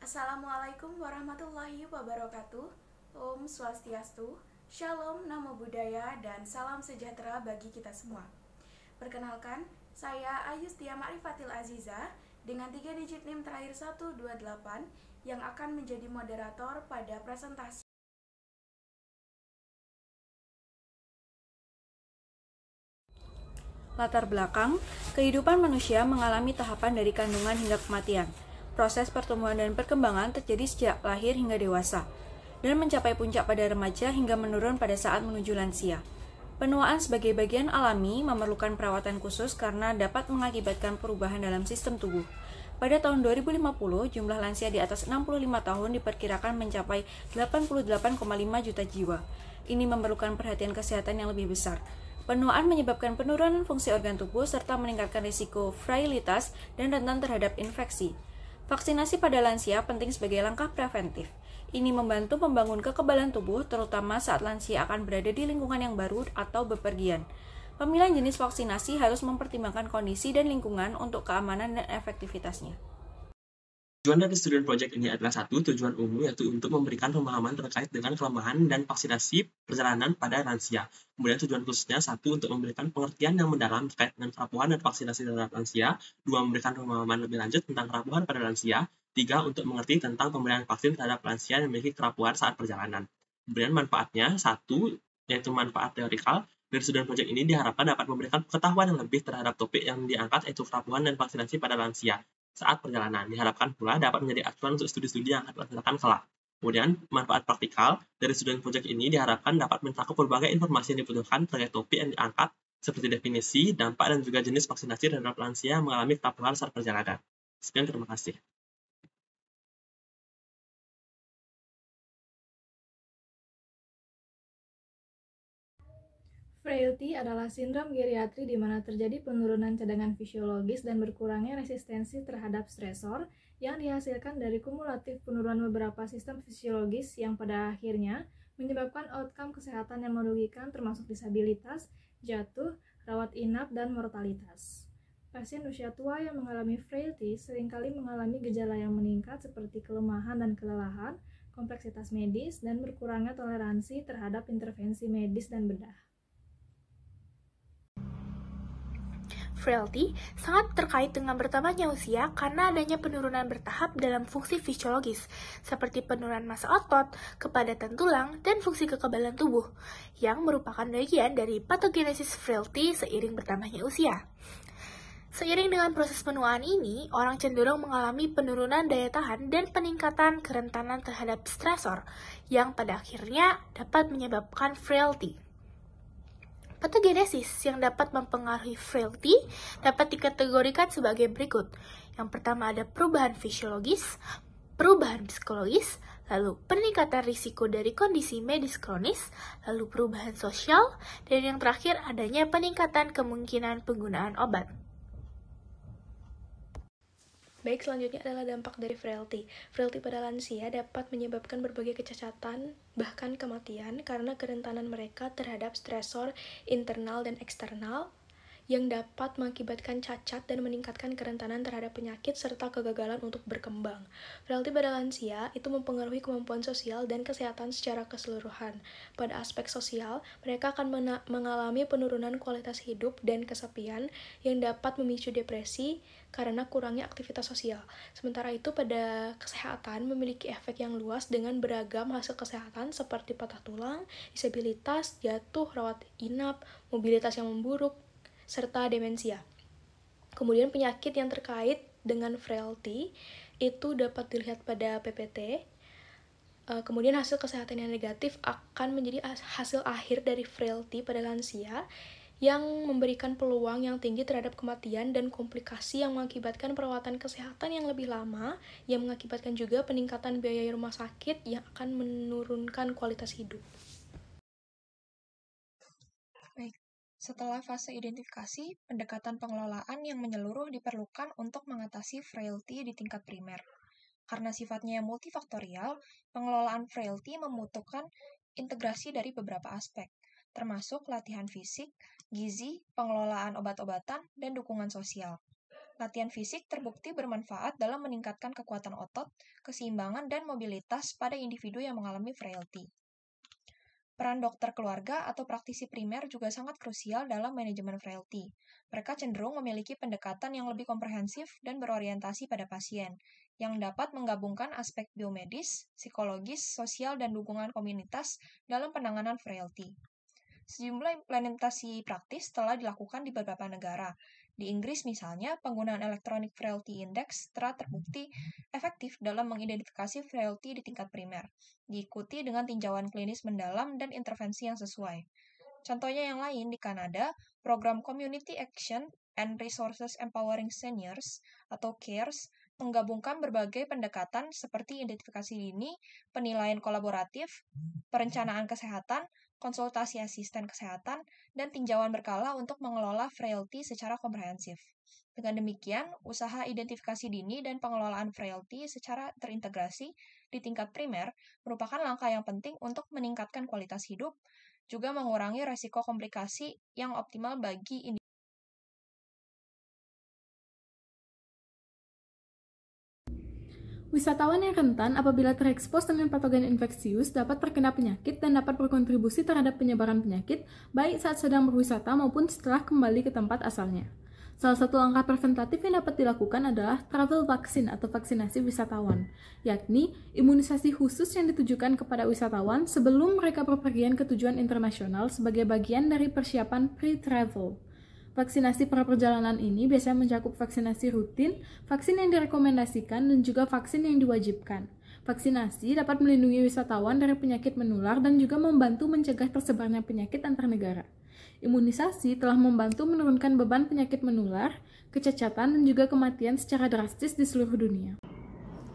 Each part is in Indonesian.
Assalamualaikum warahmatullahi wabarakatuh. Om Swastiastu, Shalom, Namo Buddhaya, dan salam sejahtera bagi kita semua. Perkenalkan, saya Ayustia Ma'rifatil Aziza dengan 3 digit NIM terakhir 128 yang akan menjadi moderator pada presentasi. Latar belakang, kehidupan manusia mengalami tahapan dari kandungan hingga kematian. Proses pertumbuhan dan perkembangan terjadi sejak lahir hingga dewasa, dan mencapai puncak pada remaja hingga menurun pada saat menuju lansia. Penuaan sebagai bagian alami memerlukan perawatan khusus karena dapat mengakibatkan perubahan dalam sistem tubuh. Pada tahun 2050, jumlah lansia di atas 65 tahun diperkirakan mencapai 88,5 juta jiwa. Ini memerlukan perhatian kesehatan yang lebih besar. Penuaan menyebabkan penurunan fungsi organ tubuh serta meningkatkan risiko frailitas dan rentan terhadap infeksi. Vaksinasi pada lansia penting sebagai langkah preventif. Ini membantu membangun kekebalan tubuh, terutama saat lansia akan berada di lingkungan yang baru atau bepergian. Pemilihan jenis vaksinasi harus mempertimbangkan kondisi dan lingkungan untuk keamanan dan efektivitasnya. Tujuan dari student project ini adalah tujuan umum, yaitu untuk memberikan pemahaman terkait dengan kelemahan dan vaksinasi perjalanan pada lansia. Kemudian tujuan khususnya untuk memberikan pengertian yang mendalam terkait dengan kerapuhan dan vaksinasi terhadap lansia. 2, memberikan pemahaman lebih lanjut tentang kerapuhan pada lansia. 3, untuk mengerti tentang pemberian vaksin terhadap lansia yang memiliki kerapuhan saat perjalanan. Kemudian manfaatnya, 1, yaitu manfaat teorikal. Dari student project ini diharapkan dapat memberikan pengetahuan yang lebih terhadap topik yang diangkat, yaitu kerapuhan dan vaksinasi pada lansia saat perjalanan. Diharapkan pula dapat menjadi acuan untuk studi-studi yang akan dilaksanakan kelak. Kemudian, manfaat praktikal dari student project ini diharapkan dapat mencakup berbagai informasi yang dibutuhkan terkait topik yang diangkat, seperti definisi, dampak, dan juga jenis vaksinasi terhadap lansia yang mengalami kerapuhan saat perjalanan. Sekian, terima kasih. Frailty adalah sindrom geriatri di mana terjadi penurunan cadangan fisiologis dan berkurangnya resistensi terhadap stresor yang dihasilkan dari kumulatif penurunan beberapa sistem fisiologis yang pada akhirnya menyebabkan outcome kesehatan yang merugikan termasuk disabilitas, jatuh, rawat inap, dan mortalitas. Pasien usia tua yang mengalami frailty seringkali mengalami gejala yang meningkat seperti kelemahan dan kelelahan, kompleksitas medis, dan berkurangnya toleransi terhadap intervensi medis dan bedah. Frailty sangat terkait dengan bertambahnya usia karena adanya penurunan bertahap dalam fungsi fisiologis, seperti penurunan massa otot, kepadatan tulang, dan fungsi kekebalan tubuh, yang merupakan bagian dari patogenesis frailty seiring bertambahnya usia. Seiring dengan proses penuaan ini, orang cenderung mengalami penurunan daya tahan dan peningkatan kerentanan terhadap stresor, yang pada akhirnya dapat menyebabkan frailty. Patogenesis yang dapat mempengaruhi frailty dapat dikategorikan sebagai berikut. Yang pertama ada perubahan fisiologis, perubahan psikologis, lalu peningkatan risiko dari kondisi medis kronis, lalu perubahan sosial, dan yang terakhir adanya peningkatan kemungkinan penggunaan obat. Baik, selanjutnya adalah dampak dari frailty. Frailty pada lansia dapat menyebabkan berbagai kecacatan, bahkan kematian, karena kerentanan mereka terhadap stresor internal dan eksternal, yang dapat mengakibatkan cacat dan meningkatkan kerentanan terhadap penyakit serta kegagalan untuk berkembang. Frailty pada lansia itu mempengaruhi kemampuan sosial dan kesehatan secara keseluruhan. Pada aspek sosial, mereka akan mengalami penurunan kualitas hidup dan kesepian yang dapat memicu depresi karena kurangnya aktivitas sosial. Sementara itu, pada kesehatan memiliki efek yang luas dengan beragam hasil kesehatan seperti patah tulang, disabilitas, jatuh, rawat inap, mobilitas yang memburuk, serta demensia. Kemudian penyakit yang terkait dengan frailty itu dapat dilihat pada PPT. Kemudian hasil kesehatan yang negatif akan menjadi hasil akhir dari frailty pada lansia yang memberikan peluang yang tinggi terhadap kematian dan komplikasi yang mengakibatkan perawatan kesehatan yang lebih lama, yang mengakibatkan juga peningkatan biaya rumah sakit yang akan menurunkan kualitas hidup. Baik. Setelah fase identifikasi, pendekatan pengelolaan yang menyeluruh diperlukan untuk mengatasi frailty di tingkat primer. Karena sifatnya yang multifaktorial, pengelolaan frailty membutuhkan integrasi dari beberapa aspek, termasuk latihan fisik, gizi, pengelolaan obat-obatan, dan dukungan sosial. latihan fisik terbukti bermanfaat dalam meningkatkan kekuatan otot, keseimbangan, dan mobilitas pada individu yang mengalami frailty. Peran dokter keluarga atau praktisi primer juga sangat krusial dalam manajemen frailty. Mereka cenderung memiliki pendekatan yang lebih komprehensif dan berorientasi pada pasien, yang dapat menggabungkan aspek biomedis, psikologis, sosial, dan dukungan komunitas dalam penanganan frailty. Sejumlah implementasi praktis telah dilakukan di beberapa negara. Di Inggris misalnya, penggunaan Electronic Frailty Index telah terbukti efektif dalam mengidentifikasi frailty di tingkat primer, diikuti dengan tinjauan klinis mendalam dan intervensi yang sesuai. Contohnya yang lain di Kanada, program Community Action and Resources Empowering Seniors atau CARES menggabungkan berbagai pendekatan seperti identifikasi dini, penilaian kolaboratif, perencanaan kesehatan, konsultasi asisten kesehatan, dan tinjauan berkala untuk mengelola frailty secara komprehensif. Dengan demikian, usaha identifikasi dini dan pengelolaan frailty secara terintegrasi di tingkat primer merupakan langkah yang penting untuk meningkatkan kualitas hidup, juga mengurangi resiko komplikasi yang optimal bagi individu. Wisatawan yang rentan apabila terekspos dengan patogen infeksius dapat terkena penyakit dan dapat berkontribusi terhadap penyebaran penyakit baik saat sedang berwisata maupun setelah kembali ke tempat asalnya. Salah satu langkah preventatif yang dapat dilakukan adalah travel vaccine atau vaksinasi wisatawan, yakni imunisasi khusus yang ditujukan kepada wisatawan sebelum mereka berpergian ke tujuan internasional sebagai bagian dari persiapan pre-travel. Vaksinasi pra-perjalanan ini biasanya mencakup vaksinasi rutin, vaksin yang direkomendasikan, dan juga vaksin yang diwajibkan. Vaksinasi dapat melindungi wisatawan dari penyakit menular dan juga membantu mencegah tersebarnya penyakit antar negara. Imunisasi telah membantu menurunkan beban penyakit menular, kecacatan, dan juga kematian secara drastis di seluruh dunia.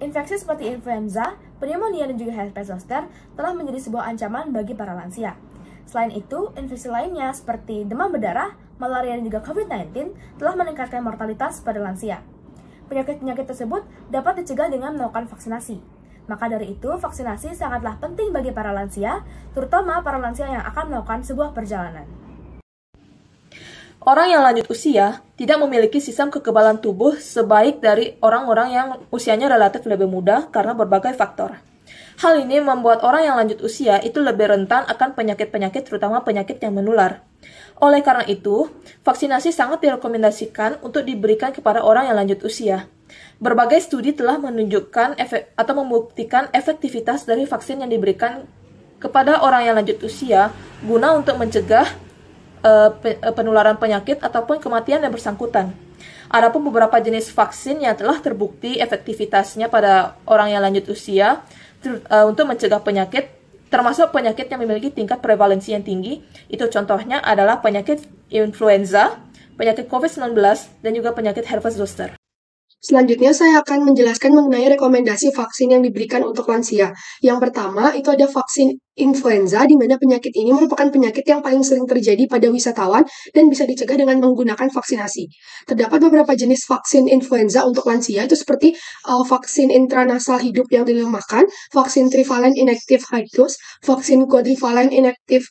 Infeksi seperti influenza, pneumonia, dan juga herpes zoster telah menjadi sebuah ancaman bagi para lansia. Selain itu, infeksi lainnya seperti demam berdarah, malaria, dan juga COVID-19 telah meningkatkan mortalitas pada lansia. Penyakit-penyakit tersebut dapat dicegah dengan melakukan vaksinasi. Maka dari itu, vaksinasi sangatlah penting bagi para lansia, terutama para lansia yang akan melakukan sebuah perjalanan. Orang yang lanjut usia tidak memiliki sistem kekebalan tubuh sebaik dari orang-orang yang usianya relatif lebih muda karena berbagai faktor. Hal ini membuat orang yang lanjut usia itu lebih rentan akan penyakit-penyakit, terutama penyakit yang menular. Oleh karena itu, vaksinasi sangat direkomendasikan untuk diberikan kepada orang yang lanjut usia. Berbagai studi telah menunjukkan atau membuktikan efektivitas dari vaksin yang diberikan kepada orang yang lanjut usia guna untuk mencegah penularan penyakit ataupun kematian yang bersangkutan. Adapun beberapa jenis vaksin yang telah terbukti efektivitasnya pada orang yang lanjut usia untuk mencegah penyakit, termasuk penyakit yang memiliki tingkat prevalensi yang tinggi. Itu contohnya adalah penyakit influenza, penyakit COVID-19, dan juga penyakit herpes zoster. Selanjutnya, saya akan menjelaskan mengenai rekomendasi vaksin yang diberikan untuk lansia. Yang pertama, itu ada vaksin influenza, di mana penyakit ini merupakan penyakit yang paling sering terjadi pada wisatawan dan bisa dicegah dengan menggunakan vaksinasi. Terdapat beberapa jenis vaksin influenza untuk lansia, itu seperti vaksin intranasal hidup yang dilemahkan, vaksin trivalent inactive high dose, vaksin quadrivalent inactive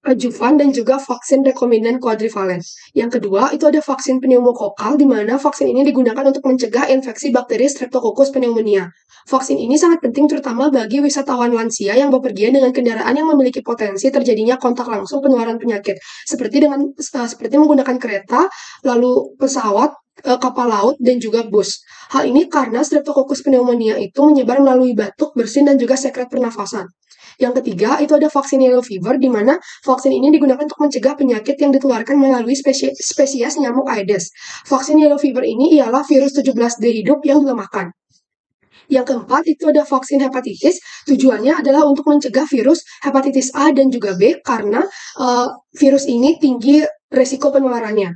adjuvan, dan juga vaksin rekombinant quadrivalent. Yang kedua, itu ada vaksin pneumokokal, di mana vaksin ini digunakan untuk mencegah infeksi bakteri Streptococcus pneumonia. Vaksin ini sangat penting terutama bagi wisatawan lansia yang bepergian dengan kendaraan yang memiliki potensi terjadinya kontak langsung penularan penyakit, seperti menggunakan kereta, lalu pesawat, kapal laut, dan juga bus. Hal ini karena Streptococcus pneumonia itu menyebar melalui batuk, bersin, dan juga sekret pernafasan. Yang ketiga, itu ada vaksin yellow fever, di mana vaksin ini digunakan untuk mencegah penyakit yang ditularkan melalui spesies nyamuk Aedes. Vaksin yellow fever ini ialah virus 17D hidup yang dilemahkan. Yang keempat, itu ada vaksin hepatitis. Tujuannya adalah untuk mencegah virus hepatitis A dan juga B, karena virus ini tinggi resiko penularannya.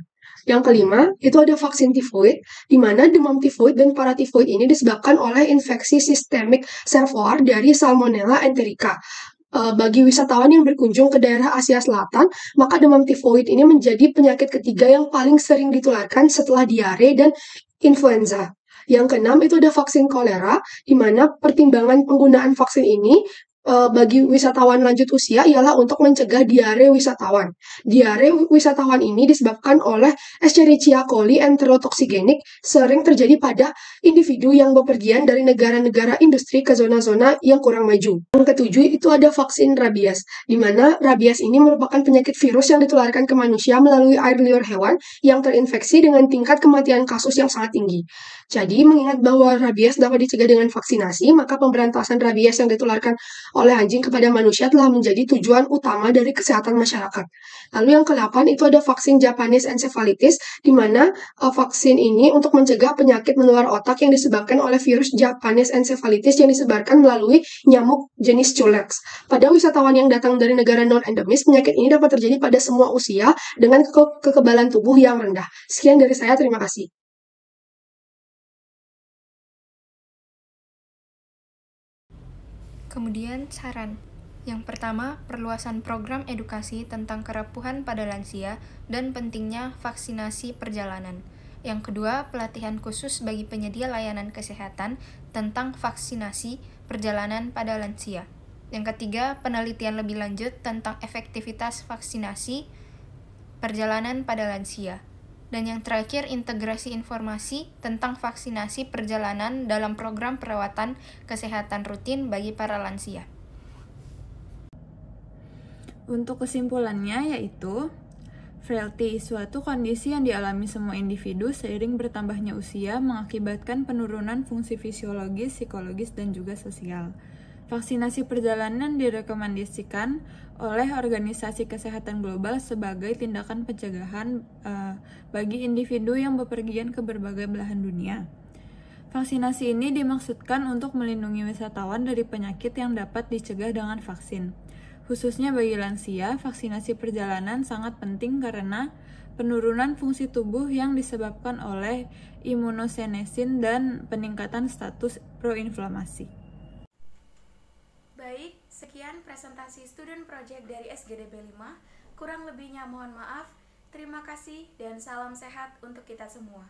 Yang kelima, itu ada vaksin tifoid, di mana demam tifoid dan paratifoid ini disebabkan oleh infeksi sistemik servular dari Salmonella enterica. Bagi wisatawan yang berkunjung ke daerah Asia Selatan, maka demam tifoid ini menjadi penyakit ketiga yang paling sering ditularkan setelah diare dan influenza. Yang keenam, itu ada vaksin kolera, di mana pertimbangan penggunaan vaksin ini bagi wisatawan lanjut usia ialah untuk mencegah diare wisatawan. Diare wisatawan ini disebabkan oleh Escherichia coli enterotoksigenik sering terjadi pada individu yang bepergian dari negara-negara industri ke zona-zona yang kurang maju. Yang ketujuh itu ada vaksin rabies, di mana rabies ini merupakan penyakit virus yang ditularkan ke manusia melalui air liur hewan yang terinfeksi dengan tingkat kematian kasus yang sangat tinggi. Jadi, mengingat bahwa rabies dapat dicegah dengan vaksinasi, maka pemberantasan rabies yang ditularkan oleh anjing kepada manusia telah menjadi tujuan utama dari kesehatan masyarakat. Lalu yang ke-8 itu ada vaksin Japanese encephalitis, di mana vaksin ini untuk mencegah penyakit menular otak yang disebabkan oleh virus Japanese encephalitis yang disebarkan melalui nyamuk jenis Culex. Pada wisatawan yang datang dari negara non-endemis, penyakit ini dapat terjadi pada semua usia dengan kekebalan tubuh yang rendah. Sekian dari saya, terima kasih. Kemudian saran. Yang pertama, perluasan program edukasi tentang kerapuhan pada lansia dan pentingnya vaksinasi perjalanan. Yang kedua, pelatihan khusus bagi penyedia layanan kesehatan tentang vaksinasi perjalanan pada lansia. Yang ketiga, penelitian lebih lanjut tentang efektivitas vaksinasi perjalanan pada lansia. Dan yang terakhir, integrasi informasi tentang vaksinasi perjalanan dalam program perawatan kesehatan rutin bagi para lansia. Untuk kesimpulannya yaitu, frailty, suatu kondisi yang dialami semua individu seiring bertambahnya usia mengakibatkan penurunan fungsi fisiologis, psikologis, dan juga sosial. Vaksinasi perjalanan direkomendasikan oleh Organisasi Kesehatan Global sebagai tindakan pencegahan bagi individu yang bepergian ke berbagai belahan dunia. Vaksinasi ini dimaksudkan untuk melindungi wisatawan dari penyakit yang dapat dicegah dengan vaksin. Khususnya bagi lansia, vaksinasi perjalanan sangat penting karena penurunan fungsi tubuh yang disebabkan oleh imunosenesin dan peningkatan status proinflamasi. Baik, sekian presentasi student project dari SGDB 5. Kurang lebihnya mohon maaf. Terima kasih dan salam sehat untuk kita semua.